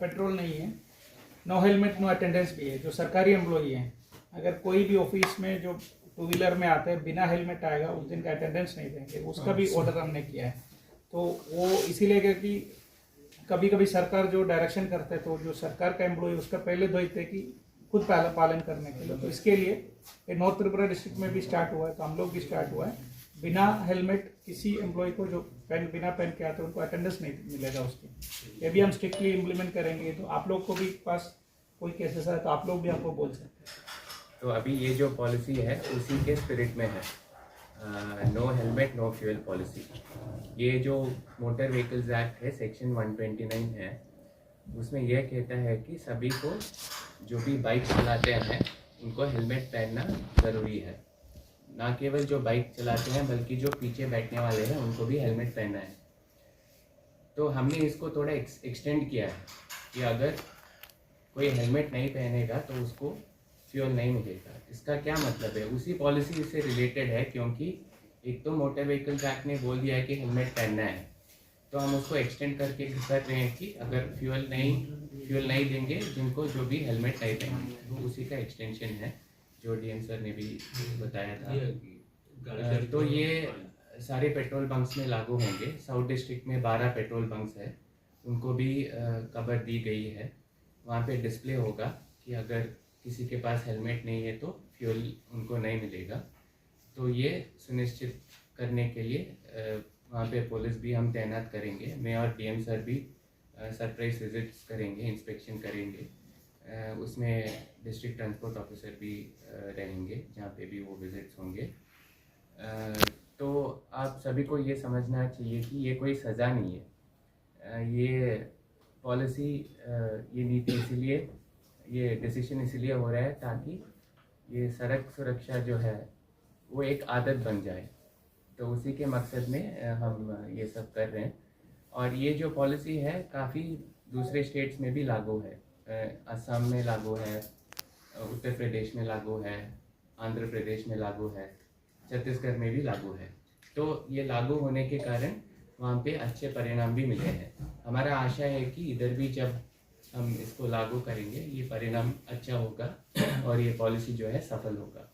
Petrol नहीं है, no helmet no attendance भी है। जो सरकारी एम्प्लॉई हैं, अगर कोई भी ऑफिस में जो टू व्हीलर में आते हैं बिना हेलमेट आएगा, उस दिन का अटेंडेंस नहीं देंगे, उसका भी ऑर्डर हमने किया है। तो वो इसीलिए कि कभी कभी सरकार जो डायरेक्शन करते हैं तो जो सरकार का एम्प्लॉय उसका पहले देखते कि खुद पालन करने के लिए। तो इसके लिए नॉर्थ त्रिपुरा डिस्ट्रिक्ट में भी स्टार्ट हुआ है, तो हम लोग भी स्टार्ट हुआ है। बिना हेलमेट किसी एम्प्लॉय को जो बिना पेन के आते हैं उनको अटेंडेंस नहीं मिलेगा उसकी। ये भी हम स्ट्रिक्टली इम्प्लीमेंट करेंगे। तो आप लोग को भी पास कोई केसेस है तो आप लोग भी हमको बोल सकते हैं। तो अभी ये जो पॉलिसी है उसी के स्पिरिट में है, no helmet no fuel policy. ये जो मोटर व्हीकल्स एक्ट है सेक्शन 129 है, उसमें यह कहता है कि सभी को जो भी बाइक चलाते हैं उनको हेलमेट पहनना ज़रूरी है। ना केवल जो बाइक चलाते हैं बल्कि जो पीछे बैठने वाले हैं उनको भी हेलमेट पहनना है। तो हमने इसको थोड़ा एक्सटेंड किया है कि अगर कोई हेलमेट नहीं पहनेगा तो उसको फ्यूल नहीं मिलेगा। इसका क्या मतलब है, उसी पॉलिसी से रिलेटेड है, क्योंकि एक तो मोटर व्हीकल्स एक्ट ने बोल दिया है कि हेलमेट पहनना है, तो हम उसको एक्सटेंड करके कर रहे हैं कि अगर फ्यूल नहीं देंगे जिनको जो भी हेलमेट नहीं पहनेंगे, तो उसी का एक्सटेंशन है जो डीएम सर ने भी बताया था। तो ये सारे पेट्रोल बंक्स में लागू होंगे। साउथ डिस्ट्रिक्ट में 12 पेट्रोल बंक्स है, उनको भी खबर दी गई है। वहाँ पे डिस्प्ले होगा कि अगर किसी के पास हेलमेट नहीं है तो फ्यूल उनको नहीं मिलेगा। तो ये सुनिश्चित करने के लिए वहाँ पे पुलिस भी हम तैनात करेंगे। मैं और डीएम सर भी सरप्राइज विजिट्स करेंगे, इंस्पेक्शन करेंगे। उसमें डिस्ट्रिक्ट ट्रांसपोर्ट ऑफिसर भी रहेंगे जहाँ पे भी वो विजिट्स होंगे। तो आप सभी को ये समझना चाहिए कि ये कोई सज़ा नहीं है। ये पॉलिसी, ये नीति इसलिए, ये डिसीजन इसलिए हो रहा है ताकि ये सड़क सुरक्षा जो है वो एक आदत बन जाए। तो उसी के मकसद में हम ये सब कर रहे हैं। और ये जो पॉलिसी है काफ़ी दूसरे स्टेट्स में भी लागू है। असम में लागू है, उत्तर प्रदेश में लागू है, आंध्र प्रदेश में लागू है, छत्तीसगढ़ में भी लागू है। तो ये लागू होने के कारण वहाँ पे अच्छे परिणाम भी मिले हैं। हमारा आशा है कि इधर भी जब हम इसको लागू करेंगे ये परिणाम अच्छा होगा और ये पॉलिसी जो है सफल होगा।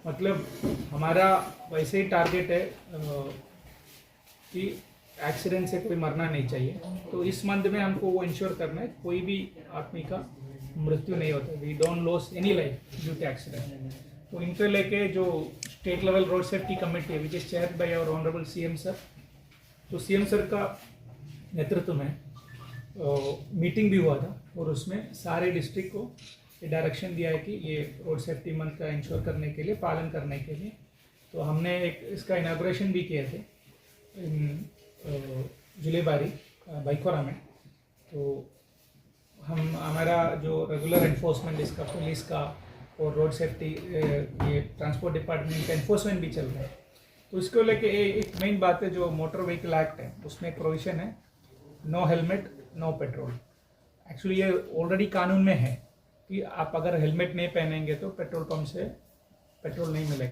मतलब हमारा वैसे ही टारगेट है कि एक्सीडेंट से कोई मरना नहीं चाहिए। तो इस मंथ में हमको वो इंश्योर करना है कोई भी आदमी का मृत्यु नहीं होता। We don't lose any life due to accident. तो इनको लेके जो state level road safety committee है which is chaired by our honourable CM sir, तो सीएम सर का नेतृत्व में मीटिंग भी हुआ था और उसमें सारे डिस्ट्रिक्ट को ये डायरेक्शन दिया है कि ये रोड सेफ्टी मंथ का इंश्योर करने के लिए, पालन करने के लिए। तो हमने एक इसका इनाग्रेशन भी किए थे जुलेबारी बाइकोरा में। तो हमारा जो रेगुलर एनफोर्समेंट इसका पुलिस का और रोड सेफ्टी ये ट्रांसपोर्ट डिपार्टमेंट का एनफोर्समेंट भी चल रहा है। तो इसको लेके एक मेन बात है, जो मोटर व्हीकल एक्ट है उसमें एक प्रोविजन है no helmet no petrol. Actually ये ऑलरेडी कानून में है कि आप अगर हेलमेट नहीं पहनेंगे तो पेट्रोल पंप से पेट्रोल नहीं मिलेगा।